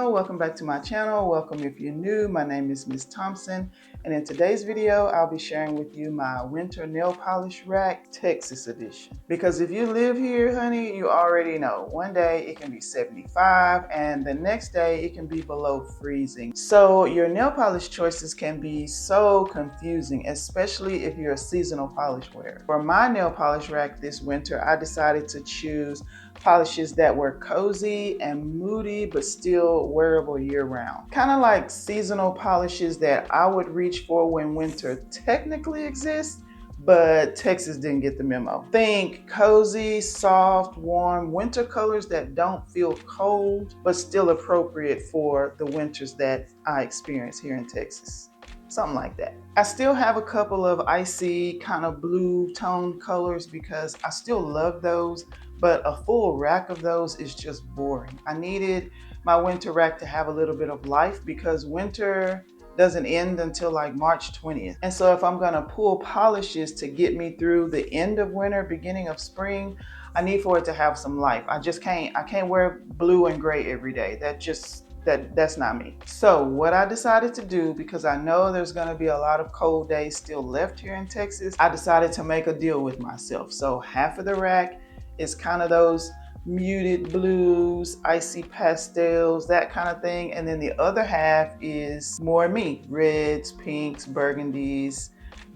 Hello, welcome back to my channel. Welcome if you're new. My name is MissThompson, and in today's video, I'll be sharing with you my winter nail polish rack, Texas edition. Because if you live here, honey, you already know one day it can be 75 and the next day it can be below freezing. So your nail polish choices can be so confusing, especially if you're a seasonal polish wearer. For my nail polish rack this winter, I decided to choose polishes that were cozy and moody but still wearable year-round. Kind of like seasonal polishes that I would reach for when winter technically exists, but Texas didn't get the memo. Think cozy, soft, warm winter colors that don't feel cold but still appropriate for the winters that I experience here in Texas. Something like that. I still have a couple of icy kind of blue tone colors because I still love those, but a full rack of those is just boring. I needed my winter rack to have a little bit of life because winter doesn't end until like March 20th. And so if I'm gonna pull polishes to get me through the end of winter, beginning of spring, I need for it to have some life. I can't wear blue and gray every day. That's not me. So what I decided to do, because I know there's gonna be a lot of cold days still left here in Texas, I decided to make a deal with myself. So half of the rack is kind of those muted blues, icy pastels, that kind of thing. And then the other half is more me, reds, pinks, burgundies,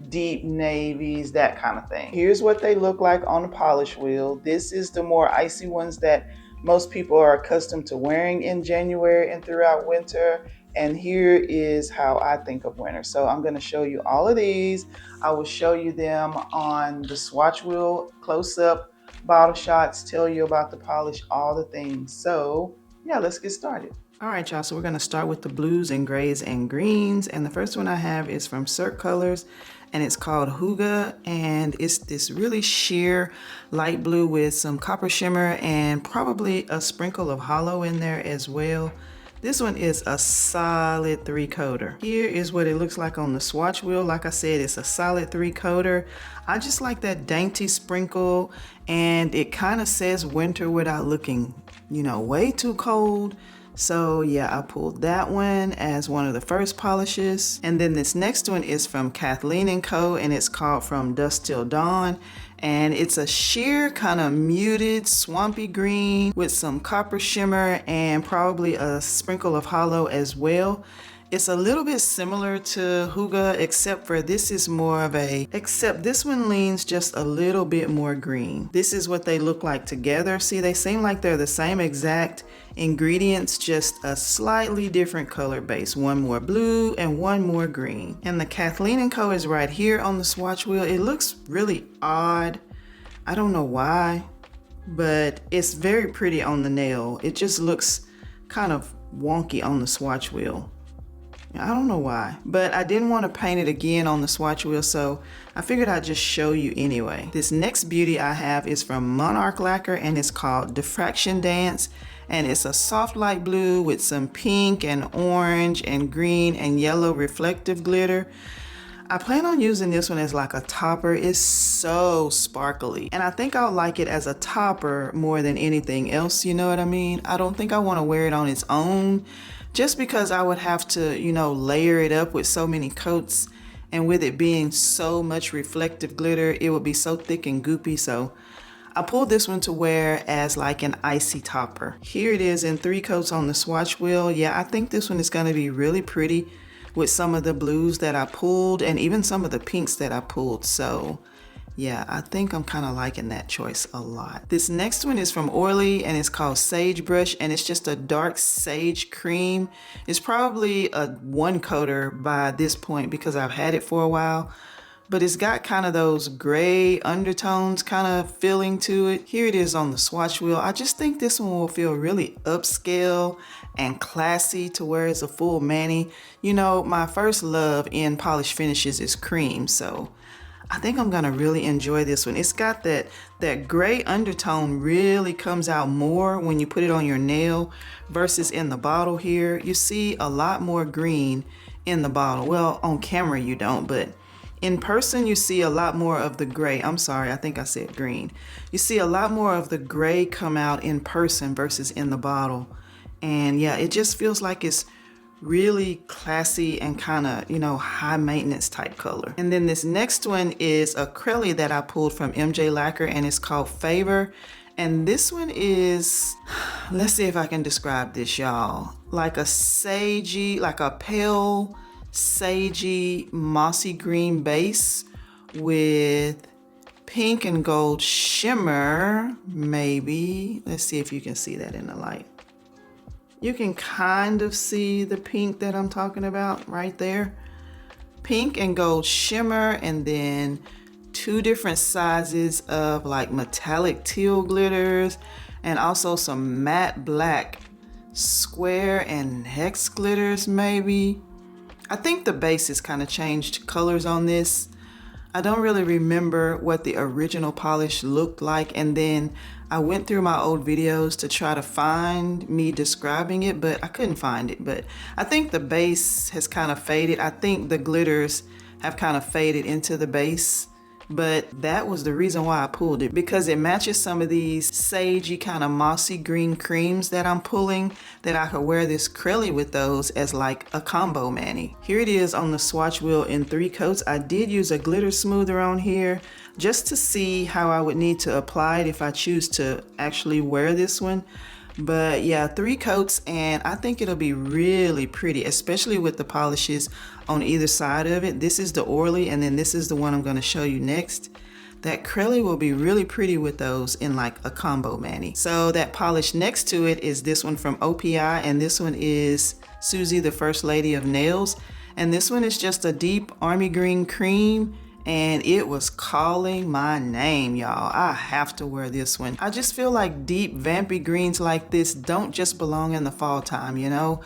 deep navies, that kind of thing. Here's what they look like on the polish wheel. This is the more icy ones that most people are accustomed to wearing in January and throughout winter. And here is how I think of winter. So I'm gonna show you all of these. I will show you them on the swatch wheel, close up, bottle shots, tell you about the polish, all the things. So yeah, let's get started. All right, y'all, so we're gonna start with the blues and grays and greens. And the first one I have is from Cirque Colors, and it's called Hygge, and it's this really sheer light blue with some copper shimmer and probably a sprinkle of hollow in there as well. This one is a solid 3-coater. Here is what it looks like on the swatch wheel. Like I said, it's a solid 3-coater. I just like that dainty sprinkle, and it kind of says winter without looking, way too cold. So yeah, I pulled that one as one of the first polishes. And then this next one is from Kathleen & Co. and it's called From Dusk Till Dawn. And it's a sheer kind of muted swampy green with some copper shimmer and probably a sprinkle of hollow as well. It's a little bit similar to Hygge, except this one leans just a little bit more green. This is what they look like together. See, they seem like they're the same exact ingredients, just a slightly different color base. One more blue and one more green. And the Kathleen & Co. is right here on the swatch wheel. It looks really odd. I don't know why, but it's very pretty on the nail. It just looks kind of wonky on the swatch wheel. I don't know why, but I didn't want to paint it again on the swatch wheel, so I figured I'd just show you anyway. This next beauty I have is from Monarch Lacquer, and it's called Diffraction Dance, and it's a soft light blue with some pink and orange and green and yellow reflective glitter. I plan on using this one as like a topper. It's so sparkly, and I think I'll like it as a topper more than anything else, you know what I mean? I don't think I want to wear it on its own, just because I would have to, layer it up with so many coats, and with it being so much reflective glitter, it would be so thick and goopy. So I pulled this one to wear as like an icy topper. Here it is in 3 coats on the swatch wheel. Yeah, I think this one is going to be really pretty with some of the blues that I pulled and even some of the pinks that I pulled. So yeah, I think I'm kind of liking that choice a lot. This next one is from Orly, and it's called Sagebrush, and it's just a dark sage cream. It's probably a 1-coater by this point because I've had it for a while, but it's got kind of those gray undertones kind of feeling to it. Here it is on the swatch wheel. I just think this one will feel really upscale and classy to wear as a full mani. My first love in polish finishes is cream, so I think I'm gonna really enjoy this one. It's got that gray undertone really comes out more when you put it on your nail versus in the bottle here. You see a lot more green in the bottle. Well, on camera you don't, but in person you see a lot more of the gray. I'm sorry, I think I said green. You see a lot more of the gray come out in person versus in the bottle. And yeah, it just feels like it's really classy and kind of, you know, high maintenance type color. And then this next one is a acrylic that I pulled from MJ Lacquer, and it's called Favor. And this one is, let's see if I can describe this, y'all. Like a sagey, like a pale, sagey, mossy green base with pink and gold shimmer, maybe. Let's see if you can see that in the light. You can kind of see the pink that I'm talking about right there. Pink and gold shimmer, and then 2 different sizes of like metallic teal glitters, and also some matte black square and hex glitters maybe. I think the base has kind of changed colors on this. I don't really remember what the original polish looked like, and then I went through my old videos to try to find me describing it, but I couldn't find it. But I think the base has kind of faded. I think the glitters have kind of faded into the base. But that was the reason why I pulled it, because it matches some of these sagey kind of mossy green creams that I'm pulling, that I could wear this acrylic with those as like a combo mani. Here it is on the swatch wheel in 3 coats. I did use a glitter smoother on here just to see how I would need to apply it if I choose to actually wear this one. But yeah, 3 coats, and I think it'll be really pretty, especially with the polishes on either side of it. This is the Orly, and then this is the one I'm going to show you next. That acrylic will be really pretty with those in like a combo mani. So that polish next to it is this one from Ophidia, and this one is Suzi, the First Lady of Nails. And this one is just a deep army green cream, and it was calling my name, y'all. I have to wear this one. I just feel like deep vampy greens like this don't just belong in the fall time, you know?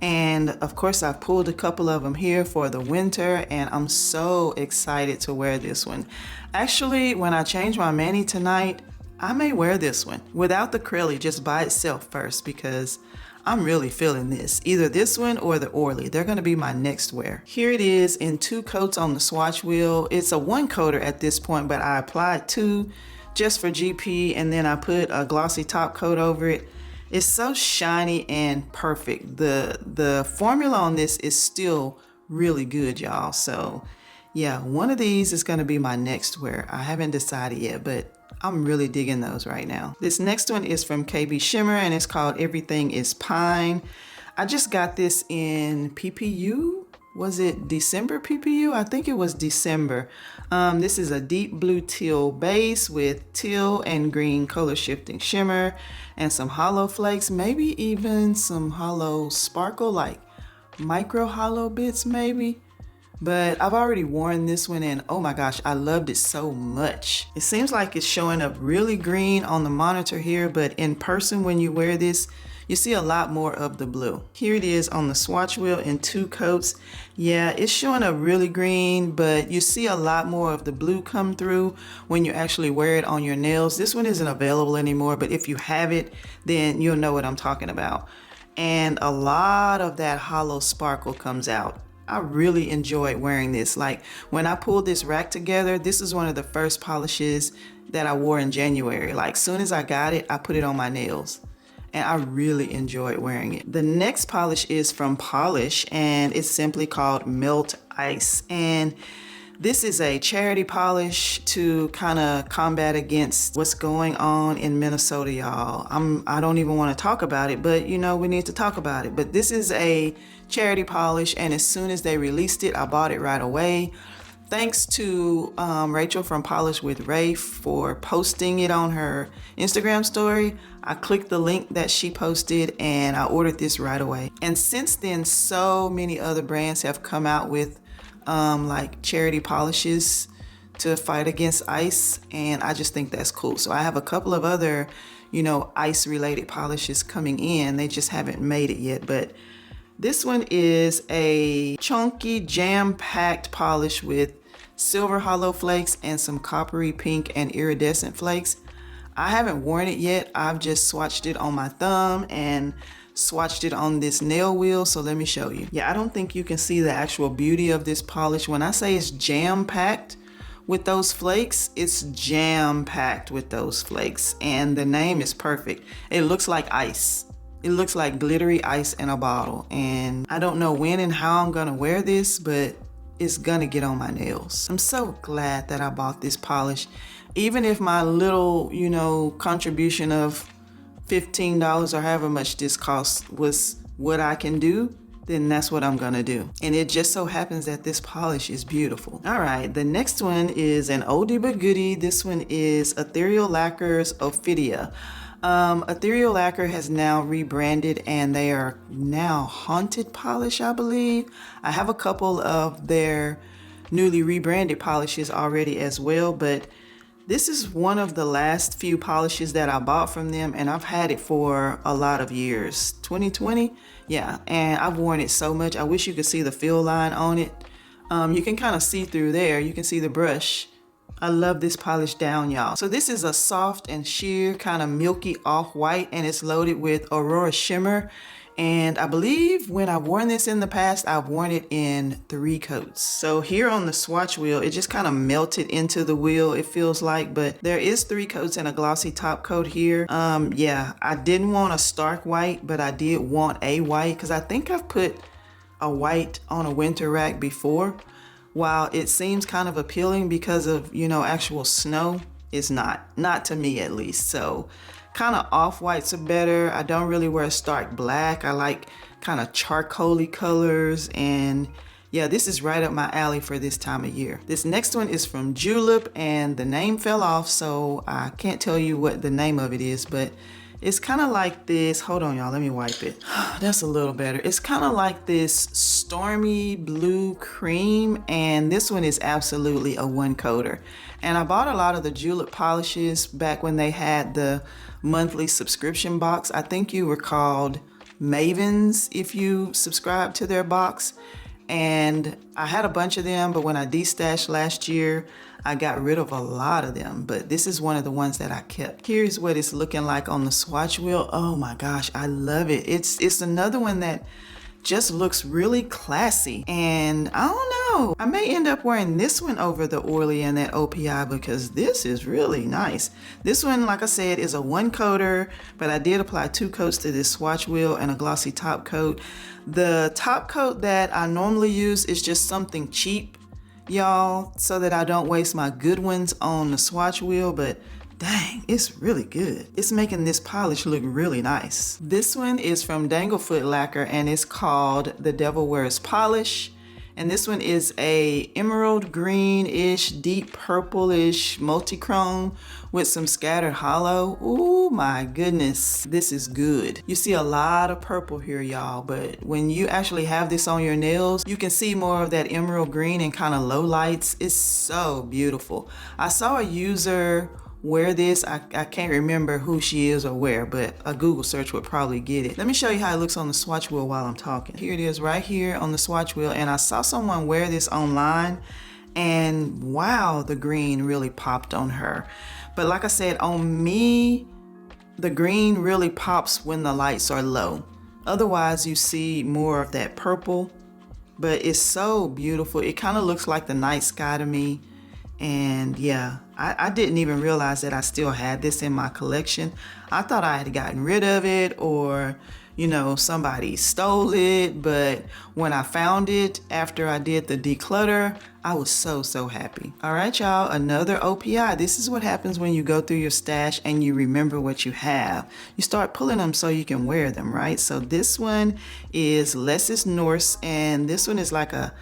And of course I pulled a couple of them here for the winter, and I'm so excited to wear this one. Actually, when I change my mani tonight, I may wear this one without the acrylic, just by itself first, because I'm really feeling this. Either this one or the Orly. They're gonna be my next wear. Here it is in 2 coats on the swatch wheel. It's a 1 coater at this point, but I applied 2 just for GP, and then I put a glossy top coat over it. It's so shiny and perfect. The formula on this is still really good, y'all. So yeah, one of these is gonna be my next wear. I haven't decided yet, but I'm really digging those right now. This next one is from KBShimmer, and it's called Everything is Pine. I just got this in PPU. Was it December PPU? I think it was December. This is a deep blue teal base with teal and green color shifting shimmer and some hollow flakes, maybe even some hollow sparkle, like micro hollow bits maybe. But I've already worn this one, and oh my gosh, I loved it so much. It seems like it's showing up really green on the monitor here, but in person when you wear this, you see a lot more of the blue. Here it is on the swatch wheel in 2 coats. Yeah, it's showing up really green, but you see a lot more of the blue come through when you actually wear it on your nails. This one isn't available anymore, but if you have it, then you'll know what I'm talking about. And a lot of that hollow sparkle comes out. I really enjoyed wearing this. Like when I pulled this rack together, this is one of the first polishes that I wore in January. Like soon as I got it, I put it on my nails, and I really enjoyed wearing it. The next polish is from Pahlish, and it's simply called Melt Ice. And this is a charity polish to kind of combat against what's going on in Minnesota, y'all. I don't even want to talk about it, but you know, we need to talk about it. But this is a charity polish, and as soon as they released it, I bought it right away. Thanks to Rachel from Polish with Ray for posting it on her Instagram story. I clicked the link that she posted, and I ordered this right away. And since then, so many other brands have come out with like charity polishes to fight against ice, and I just think that's cool. So I have a couple of other, you know, ice related polishes coming in. They just haven't made it yet, but this one is a chunky jam-packed polish with silver hollow flakes and some coppery pink and iridescent flakes. I haven't worn it yet. I've just swatched it on my thumb and swatched it on this nail wheel, so let me show you. Yeah, I don't think you can see the actual beauty of this polish. When I say it's jam-packed with those flakes, it's jam-packed with those flakes, and the name is perfect. It looks like ice. It looks like glittery ice in a bottle. And I don't know when and how I'm gonna wear this, but it's gonna get on my nails. I'm so glad that I bought this polish. Even if my little, you know, contribution of $15 or however much this cost was what I can do, then that's what I'm gonna do. And it just so happens that this polish is beautiful. All right, the next one is an oldie but goodie. This one is Ethereal Lacquer's Ophidia. Ethereal Lacquer has now rebranded and they are now Haunted Polish, I believe. I have a couple of their newly rebranded polishes already as well, but this is one of the last few polishes that I bought from them, and I've had it for a lot of years. 2020, yeah, and I've worn it so much. I wish you could see the fill line on it. You can kind of see through there. You can see the brush. I love this polish down, y'all. So this is a soft and sheer kind of milky off-white, and it's loaded with Aurora Shimmer. And I believe when I've worn this in the past, I've worn it in 3 coats. So here on the swatch wheel, it just kind of melted into the wheel, it feels like, but there is 3 coats and a glossy top coat here. Yeah, I didn't want a stark white, but I did want a white because I think I've put a white on a winter rack before. While it seems kind of appealing because of, you know, actual snow, it's not to me at least. So kind of off-whites are better. I don't really wear stark black. I like kind of charcoaly colors, and yeah, this is right up my alley for this time of year. This next one is from Julep, and the name fell off, so I can't tell you what the name of it is, but it's kind of like this. Hold on, y'all, let me wipe it. That's a little better. It's kind of like this stormy blue cream, and this one is absolutely a 1-coater. And I bought a lot of the Julep polishes back when they had the monthly subscription box. I think you were called Mavens if you subscribed to their box. And I had a bunch of them, but when I destashed last year, I got rid of a lot of them, but this is one of the ones that I kept. Here's what it's looking like on the swatch wheel. Oh my gosh, I love it. It's another one that just looks really classy. And I don't know, I may end up wearing this one over the Orly and that OPI because this is really nice. This one, like I said, is a 1-coater, but I did apply 2 coats to this swatch wheel and a glossy top coat. The top coat that I normally use is just something cheap, y'all, so that I don't waste my good ones on the swatch wheel, but dang, it's really good. It's making this polish look really nice. This one is from Danglefoot Lacquer, and it's called the Devil Wears Polish. And this one is a emerald green-ish, deep purple-ish multi-chrome with some scattered hollow. Oh my goodness, this is good. You see a lot of purple here, y'all, but when you actually have this on your nails, you can see more of that emerald green and kind of low lights. It's so beautiful. I saw a user wear this. I can't remember who she is or where, but a Google search would probably get it. Let me show you how it looks on the swatch wheel while I'm talking. Here it is right here on the swatch wheel, and I saw someone wear this online, and wow, the green really popped on her. But like I said, on me, the green really pops when the lights are low. Otherwise, you see more of that purple, but it's so beautiful. It kind of looks like the night sky to me. And yeah, I didn't even realize that I still had this in my collection. I thought I had gotten rid of it, or, you know, somebody stole it. But when I found it after I did the declutter, I was so happy. All right, y'all, another OPI. This is what happens when you go through your stash and you remember what you have. You start pulling them so you can wear them, right? So this one is Less is Norse, and this one is like a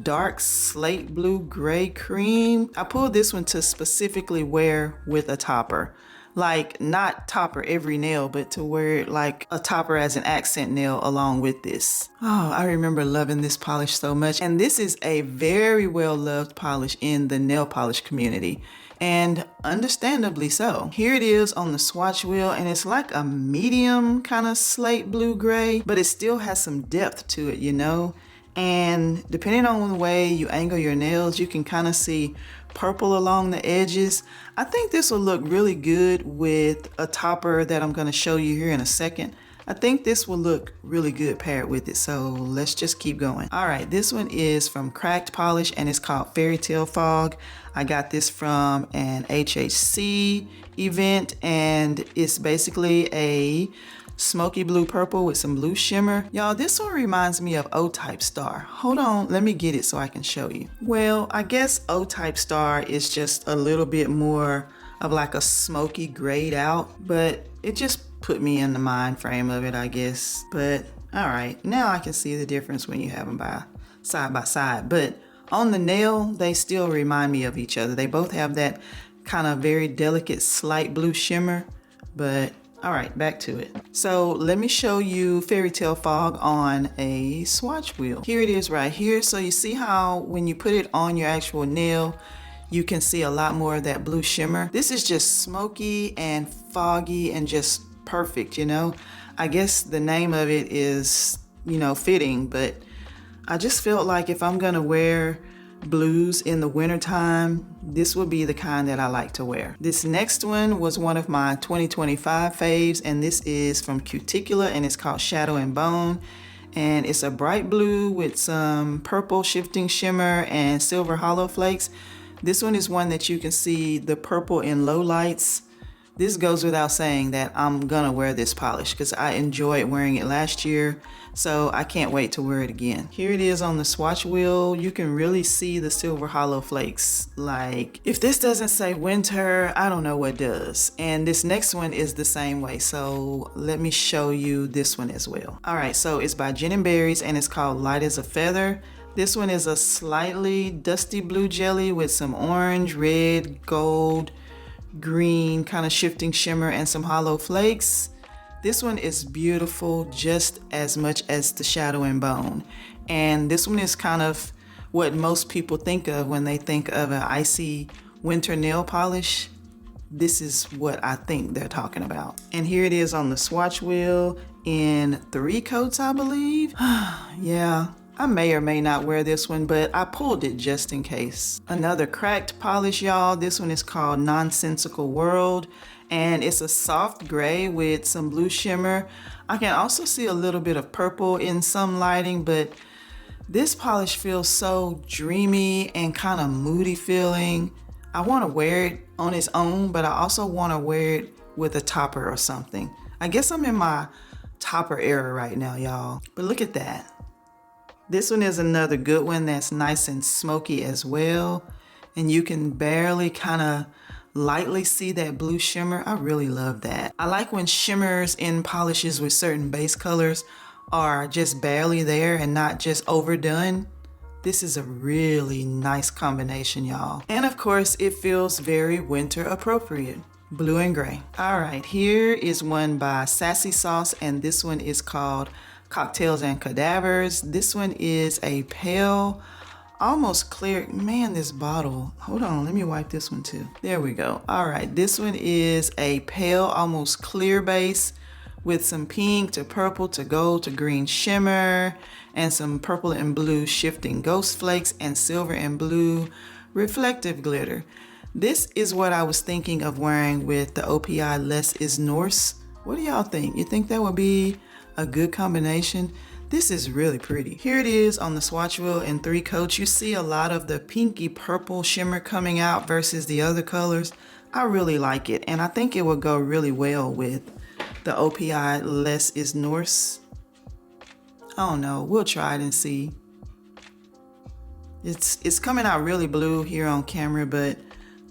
dark slate blue gray cream. I pulled this one to specifically wear with a topper. Like, not topper every nail, but to wear it like a topper as an accent nail along with this. Oh, I remember loving this polish so much. And this is a very well loved polish in the nail polish community, and understandably so. Here it is on the swatch wheel, and it's like a medium kind of slate blue gray, but it still has some depth to it, you know? And depending on the way you angle your nails, you can kind of see purple along the edges. I think this will look really good with a topper that I'm going to show you here in a second. I think this will look really good paired with it. So let's just keep going. All right, this one is from Cracked Polish, and it's called Fairy Tale Fog. I got this from an HHC event, and it's basically a smoky blue purple with some blue shimmer. Y'all, this one reminds me of O-type star. Hold on, let me get it so I can show you. Well, I guess O-type star is just a little bit more of like a smoky grayed out, but it just put me in the mind frame of it, I guess. But all right, now I can see the difference when you have them by side. But on the nail, they still remind me of each other. They both have that kind of very delicate slight blue shimmer, but all right, back to it. So let me show you Fairy Tale Fog on a swatch wheel. Here it is right here. So you see how when you put it on your actual nail, you can see a lot more of that blue shimmer. This is just smoky and foggy and just perfect, you know? I guess the name of it is, you know, fitting, but I just felt like if I'm gonna wear blues in the wintertime, this would be the kind that I like to wear. This next one was one of my 2025 faves, and this is from Cuticula, and it's called Shadow and Bone. And it's a bright blue with some purple shifting shimmer and silver hollow flakes. This one is one that you can see the purple in low lights. This goes without saying that I'm gonna wear this polish because I enjoyed wearing it last year, so I can't wait to wear it again. Here it is on the swatch wheel. You can really see the silver hollow flakes. Like, if this doesn't say winter, I don't know what does. And this next one is the same way, so let me show you this one as well. All right, so it's by Gin and Berries and it's called Light as a Feather. This one is a slightly dusty blue jelly with some orange, red, gold, green kind of shifting shimmer and some hollow flakes. This one is beautiful just as much as the Shadow and Bone. And this one is kind of what most people think of when they think of an icy winter nail polish. This is what I think they're talking about. And here it is on the swatch wheel in 3 coats, I believe. Yeah. I may or may not wear this one, but I pulled it just in case. Another cracked polish, y'all. This one is called Nonsensical World, and it's a soft gray with some blue shimmer. I can also see a little bit of purple in some lighting, but this polish feels so dreamy and kind of moody feeling. I want to wear it on its own, but I also want to wear it with a topper or something. I guess I'm in my topper era right now, y'all. But look at that. This one is another good one that's nice and smoky as well. And you can barely kind of lightly see that blue shimmer. I really love that. I like when shimmers in polishes with certain base colors are just barely there and not just overdone. This is a really nice combination, y'all. And of course, it feels very winter appropriate. Blue and gray. All right, here is one by Sassy Sauce, and this one is called Cocktails and Cadavers. This one is a pale, almost clear. Man, this bottle. Hold on, let me wipe this one too. There we go. All right, this one is a pale, almost clear base with some pink to purple to gold to green shimmer and some purple and blue shifting ghost flakes and silver and blue reflective glitter. This is what I was thinking of wearing with the OPI Less is Norse. What do y'all think? You think that would be a good combination? This is really pretty. Here it is on the swatch wheel in 3 coats. You see a lot of the pinky purple shimmer coming out versus the other colors. I really like it, and I think it would go really well with the OPI Less is Norse. I don't know, we'll try it and see. It's coming out really blue here on camera, but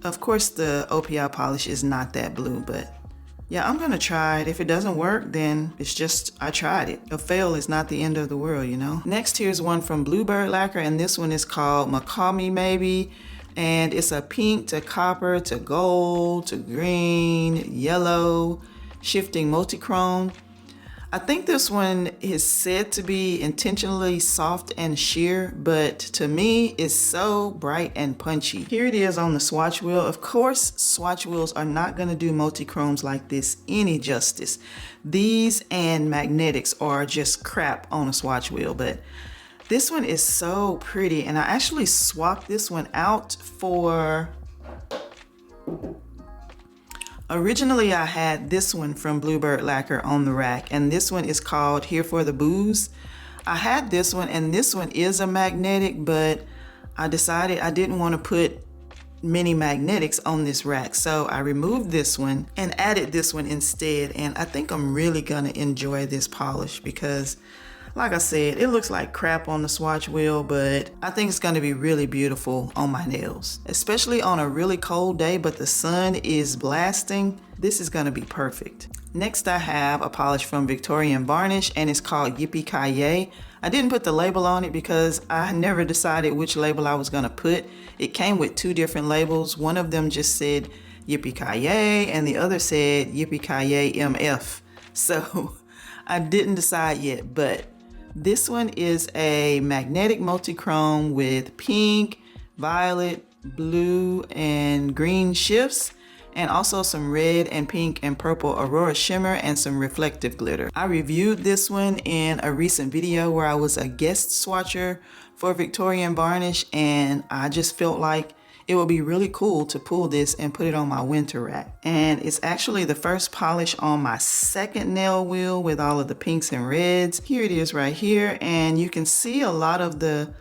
of course the OPI polish is not that blue, but yeah, I'm gonna try it. If it doesn't work, then it's just, I tried it. A fail is not the end of the world, you know? Next, here's one from Bluebird Lacquer, and this one is called Macaw Me Maybe. And it's a pink to copper to gold to green, yellow, shifting multi-chrome. I think this one is said to be intentionally soft and sheer, but to me, it's so bright and punchy. Here it is on the swatch wheel. Of course, swatch wheels are not gonna do multi-chromes like this any justice. These and magnetics are just crap on a swatch wheel, but this one is so pretty, and I actually swapped this one out for... Originally, I had this one from Bluebird Lacquer on the rack, and this one is called Here for the Booze. I had this one, and this one is a magnetic, but I decided I didn't want to put many magnetics on this rack. So I removed this one and added this one instead. And I think I'm really gonna enjoy this polish because, like I said, it looks like crap on the swatch wheel, but I think it's gonna be really beautiful on my nails, especially on a really cold day, but the sun is blasting. This is gonna be perfect. Next, I have a polish from Victorian Varnish, and it's called Yippie. I didn't put the label on it because I never decided which label I was gonna put. It came with two different labels. One of them just said Yippie and the other said Yippie MF. So I didn't decide yet, but this one is a magnetic multi-chrome with pink, violet, blue, and green shifts, and also some red and pink and purple Aurora shimmer and some reflective glitter. I reviewed this one in a recent video where I was a guest swatcher for Victorian Varnish, and I just felt like it would be really cool to pull this and put it on my winter rack. And it's actually the first polish on my second nail wheel with all of the pinks and reds. Here it is right here, and you can see a lot of the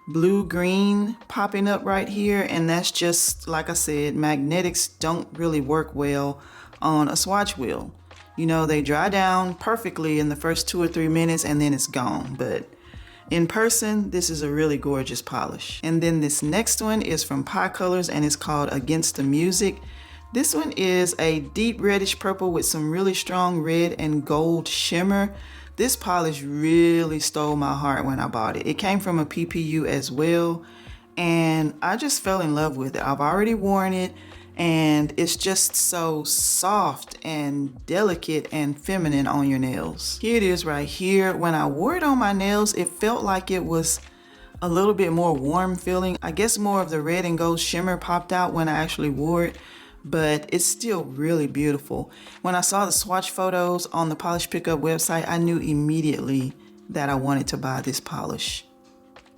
blue-green popping up right here, and that's just, like I said, magnetics don't really work well on a swatch wheel. You know, they dry down perfectly in the first 2 or 3 minutes and then it's gone, but in person, this is a really gorgeous polish. And then this next one is from Pie Colors, and it's called Against the Music. This one is a deep reddish purple with some really strong red and gold shimmer. This polish really stole my heart when I bought it. It came from a PPU as well, and I just fell in love with it. I've already worn it, and it's just so soft and delicate and feminine on your nails. Here it is right here. When I wore it on my nails, it felt like it was a little bit more warm feeling. I guess more of the red and gold shimmer popped out when I actually wore it, but it's still really beautiful. When I saw the swatch photos on the Polish Pickup website, I knew immediately that I wanted to buy this polish.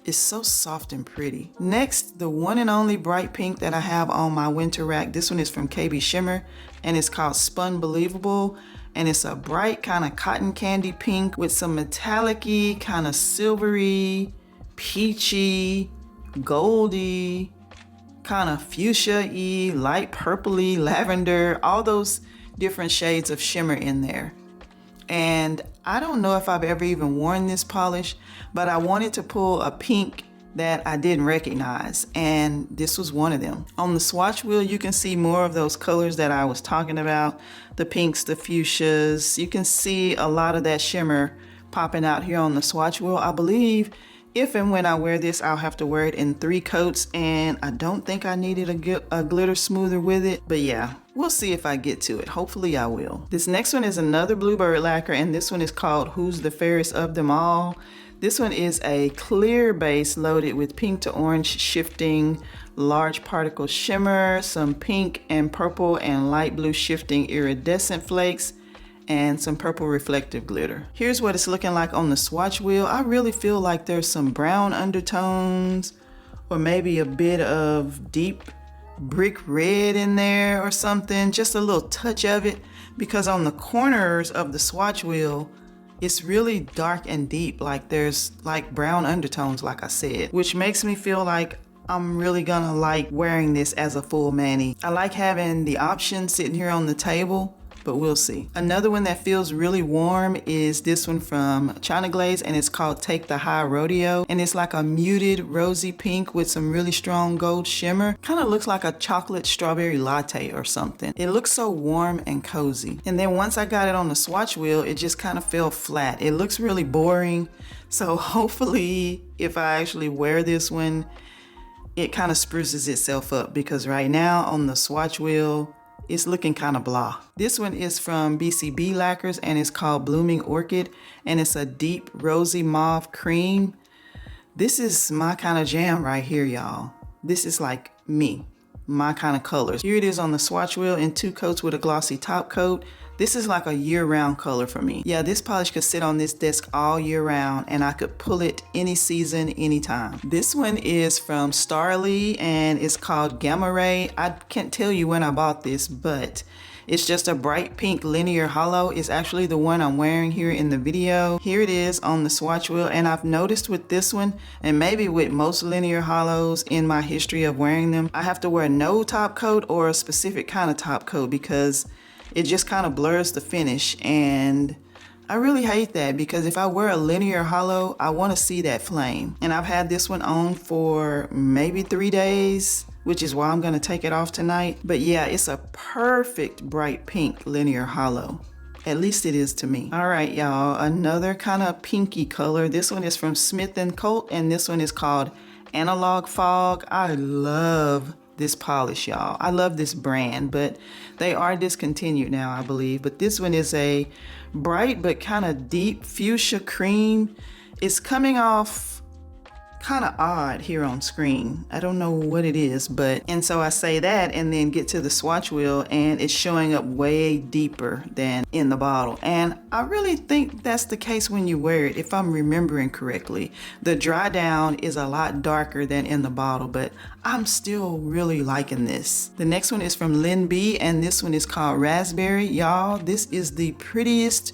It's so soft and pretty. Next, the one and only bright pink that I have on my winter rack. This one is from KBShimmer, and it's called Spun-Believable. And it's a bright kind of cotton candy pink with some metallic-y, kind of silvery, peachy, goldy, kind of fuchsia-y, light purpley, lavender, all those different shades of shimmer in there. And I don't know if I've ever even worn this polish, but I wanted to pull a pink that I didn't recognize, and this was one of them. On the swatch wheel, you can see more of those colors that I was talking about, the pinks, the fuchsias. You can see a lot of that shimmer popping out here on the swatch wheel. I believe if and when I wear this, I'll have to wear it in 3 coats, and I don't think I needed a glitter smoother with it, but yeah, we'll see if I get to it. Hopefully I will. This next one is another Bluebird lacquer, and this one is called Who's the Ferris of Them All? This one is a clear base loaded with pink to orange shifting large particle shimmer, some pink and purple and light blue shifting iridescent flakes, and some purple reflective glitter. Here's what it's looking like on the swatch wheel. I really feel like there's some brown undertones or maybe a bit of deep brick red in there or something, just a little touch of it, because on the corners of the swatch wheel, it's really dark and deep, like there's like brown undertones, like I said, which makes me feel like I'm really gonna like wearing this as a full mani. I like having the option sitting here on the table, but we'll see. Another one that feels really warm is this one from China Glaze, and it's called Take the High Rodeo. And it's like a muted rosy pink with some really strong gold shimmer. Kind of looks like a chocolate strawberry latte or something. It looks so warm and cozy. And then once I got it on the swatch wheel, it just kind of fell flat. It looks really boring. So hopefully if I actually wear this one, it kind of spruces itself up, because right now on the swatch wheel, it's looking kind of blah. This one is from BCB Lacquers, and it's called Blooming Orchid, and it's a deep rosy mauve cream. This is my kind of jam right here, y'all. This is like me, my kind of colors. Here it is on the swatch wheel in 2 coats with a glossy top coat. This is like a year-round color for me. Yeah, this polish could sit on this desk all year round, and I could pull it any season, anytime. This one is from Starly, and it's called Gamma Ray. I can't tell you when I bought this, but It's just a bright pink linear hollow. It's actually the one I'm wearing here in the video. Here it is on the swatch wheel, and I've noticed with this one, and maybe with most linear hollows in my history of wearing them, I have to wear no top coat or a specific kind of top coat because it just kind of blurs the finish, and I really hate that because if I wear a linear hollow, I want to see that flame. And I've had this one on for maybe 3 days, which is why I'm going to take it off tonight. But yeah, it's a perfect bright pink linear hollow. At least it is to me. All right, y'all, another kind of pinky color. This one is from Smith & Colt, and this one is called Analog Fog. I love this polish, y'all. I love this brand, but they are discontinued now, I believe. But this one is a bright but kind of deep fuchsia cream. It's coming off kind of odd here on screen. I don't know what it is, and so I say that and then get to the swatch wheel and it's showing up way deeper than in the bottle. And I really think that's the case when you wear it, if I'm remembering correctly. The dry down is a lot darker than in the bottle, but I'm still really liking this. The next one is from Lynn B, and this one is called Raspberry. Y'all, this is the prettiest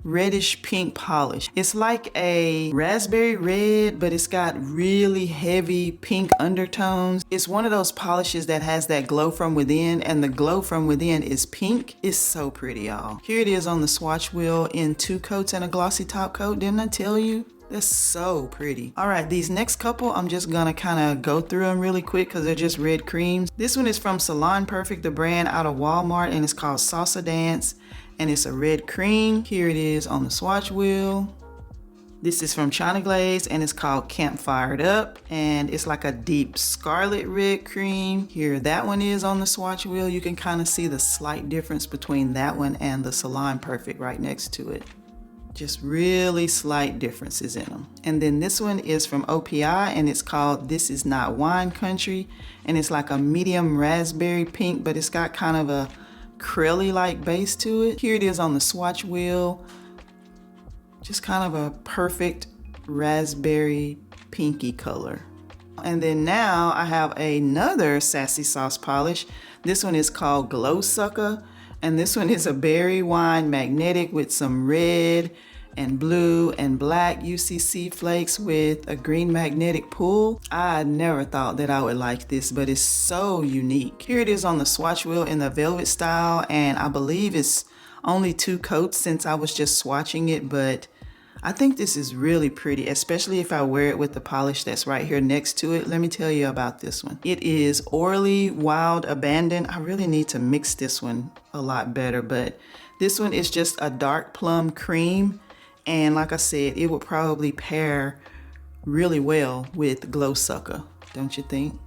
reddish pink polish. It's like a raspberry red, but it's got really heavy pink undertones. It's one of those polishes that has that glow from within, and the glow from within is pink. It's so pretty, y'all. Here it is on the swatch wheel in 2 coats and a glossy top coat. Didn't I tell you? That's so pretty. All right, these next couple, I'm just gonna kind of go through them really quick because they're just red creams. This one is from Salon Perfect, the brand out of Walmart, and it's called Salsa Dance, and it's a red cream. Here it is on the swatch wheel. This is from China Glaze, and it's called Campfired Up, and it's like a deep scarlet red cream. Here that one is on the swatch wheel. You can kind of see the slight difference between that one and the Salon Perfect right next to it. Just really slight differences in them. And then this one is from OPI, and it's called This Is Not Wine Country, and it's like a medium raspberry pink, but it's got kind of a curly like base to it. Here it is on the swatch wheel. Just kind of a perfect raspberry pinky color. And then now I have another Sassy Sauce polish. This one is called Glow Sucker, and this one is a berry wine magnetic with some red and blue and black UCC flakes with a green magnetic pull. I never thought that I would like this, but it's so unique. Here it is on the swatch wheel in the velvet style, and I believe it's only 2 coats since I was just swatching it, but I think this is really pretty, especially if I wear it with the polish that's right here next to it. Let me tell you about this one. It is Orly Wild Abandon. I really need to mix this one a lot better, but this one is just a dark plum cream. And like I said, it would probably pair really well with Glow Sucker, don't you think?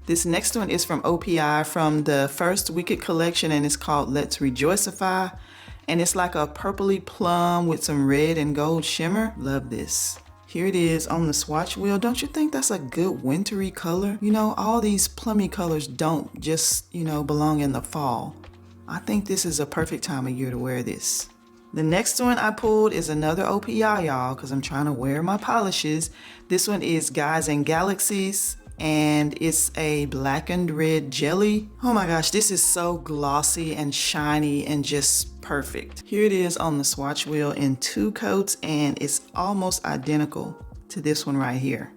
This next one is from OPI from the first Wicked collection, and it's called Let's Rejoicify. And it's like a purpley plum with some red and gold shimmer. Love this. Here it is on the swatch wheel. Don't you think that's a good wintry color? You know, all these plummy colors don't just, belong in the fall. I think this is a perfect time of year to wear this. The next one I pulled is another OPI, y'all, because I'm trying to wear my polishes. This one is Guys and Galaxies, and it's a blackened red jelly. Oh my gosh, this is so glossy and shiny and just perfect. Here it is on the swatch wheel in 2 coats, and it's almost identical to this one right here.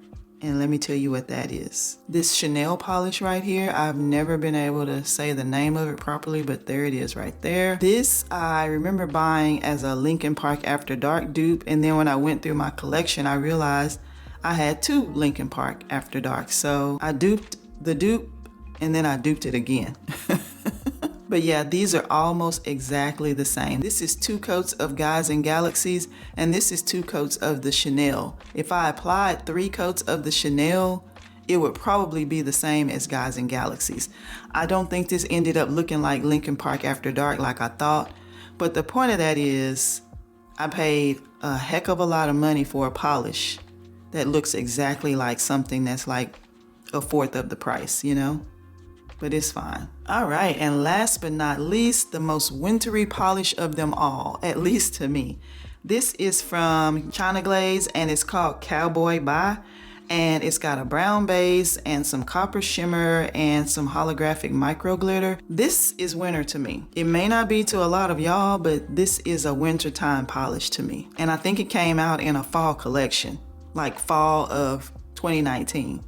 And let me tell you what that is. This Chanel polish right here, I've never been able to say the name of it properly, but there it is right there. This I remember buying as a Linkin Park After Dark dupe, and then when I went through my collection, I realized I had 2 Linkin Park After Dark. So I duped the dupe, and then I duped it again. But yeah, these are almost exactly the same. This is 2 coats of Guys and Galaxies, and this is 2 coats of the Chanel. If I applied 3 coats of the Chanel, it would probably be the same as Guys and Galaxies. I don't think this ended up looking like Linkin Park After Dark like I thought, but the point of that is I paid a heck of a lot of money for a polish that looks exactly like something that's like 1/4 of the price, But it's fine. All right, and last but not least, the most wintry polish of them all, at least to me. This is from China Glaze, and it's called Cowboy Bye. and it's got a brown base and some copper shimmer and some holographic micro glitter. This is winter to me. It may not be to a lot of y'all, but this is a wintertime polish to me. And I think it came out in a fall collection, like fall of 2019.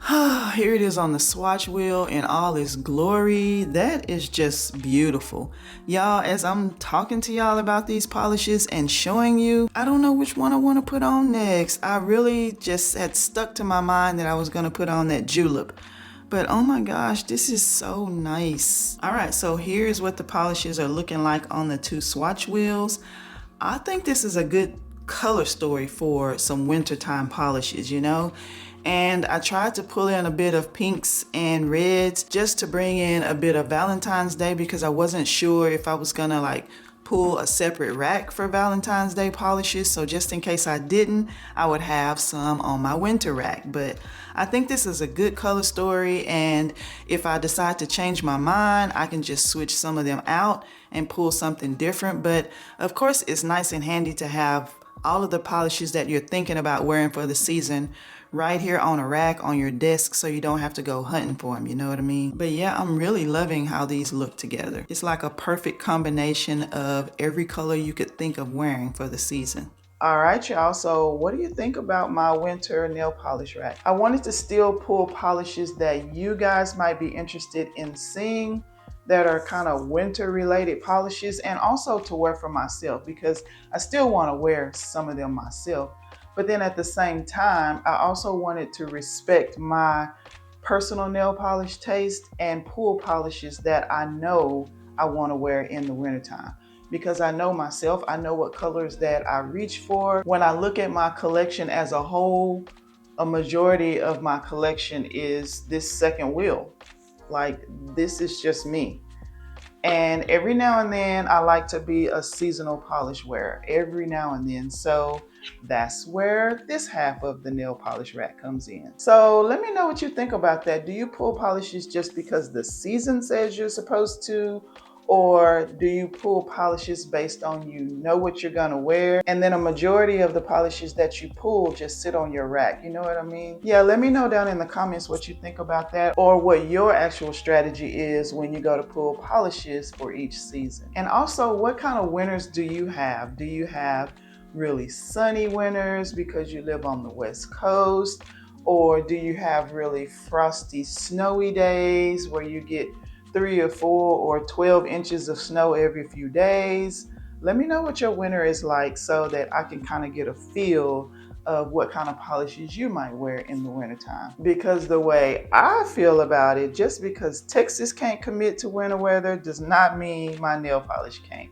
Here it is on the swatch wheel in all its glory. That is just beautiful. Y'all, as I'm talking to y'all about these polishes and showing you, I don't know which one I want to put on next. I really just had stuck to my mind that I was going to put on that Julep. But oh my gosh, this is so nice. All right, so here's what the polishes are looking like on the two swatch wheels. I think this is a good color story for some wintertime polishes, you know? And I tried to pull in a bit of pinks and reds just to bring in a bit of Valentine's Day, because I wasn't sure if I was gonna like pull a separate rack for Valentine's Day polishes. So just in case I didn't, I would have some on my winter rack. But I think this is a good color story, and if I decide to change my mind, I can just switch some of them out and pull something different. But of course, it's nice and handy to have all of the polishes that you're thinking about wearing for the season right here on a rack on your desk, so you don't have to go hunting for them, you know what I mean? But yeah, I'm really loving how these look together. It's like a perfect combination of every color you could think of wearing for the season. All right, y'all, so what do you think about my winter nail polish rack? I wanted to still pull polishes that you guys might be interested in seeing, that are kind of winter related polishes, and also to wear for myself, because I still want to wear some of them myself. But then at the same time, I also wanted to respect my personal nail polish taste and pull polishes that I know I want to wear in the wintertime. Because I know myself, I know what colors that I reach for. When I look at my collection as a whole, a majority of my collection is this second wheel. Like, this is just me. And every now and then I like to be a seasonal polish wearer, every now and then. So that's where this half of the nail polish rack comes in. So let me know what you think about that. Do you pull polishes just because the season says you're supposed to? Or do you pull polishes based on you know what you're gonna wear, and then a majority of the polishes that you pull just sit on your rack? You know what I mean? Yeah, let me know down in the comments what you think about that, or what your actual strategy is when you go to pull polishes for each season. And also, what kind of winters do you have? Do you have really sunny winters because you live on the West Coast? Or do you have really frosty, snowy days where you get 3 or 4 or 12 inches of snow every few days? Let me know what your winter is like so that I can kind of get a feel of what kind of polishes you might wear in the wintertime. Because the way I feel about it, just because Texas can't commit to winter weather does not mean my nail polish can't.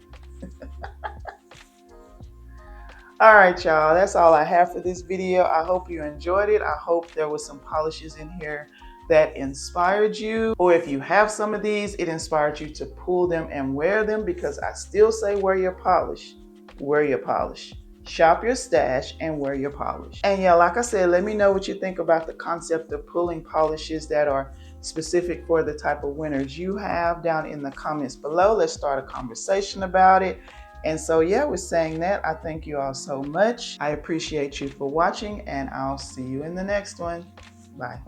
All right, y'all, that's all I have for this video. I hope you enjoyed it. I hope there was some polishes in here that inspired you, or if you have some of these, it inspired you to pull them and wear them, because I still say wear your polish. Wear your polish. Shop your stash and wear your polish. And yeah, like I said, let me know what you think about the concept of pulling polishes that are specific for the type of winters you have down in the comments below. Let's start a conversation about it. And so yeah, with saying that, I thank you all so much. I appreciate you for watching, and I'll see you in the next one. Bye.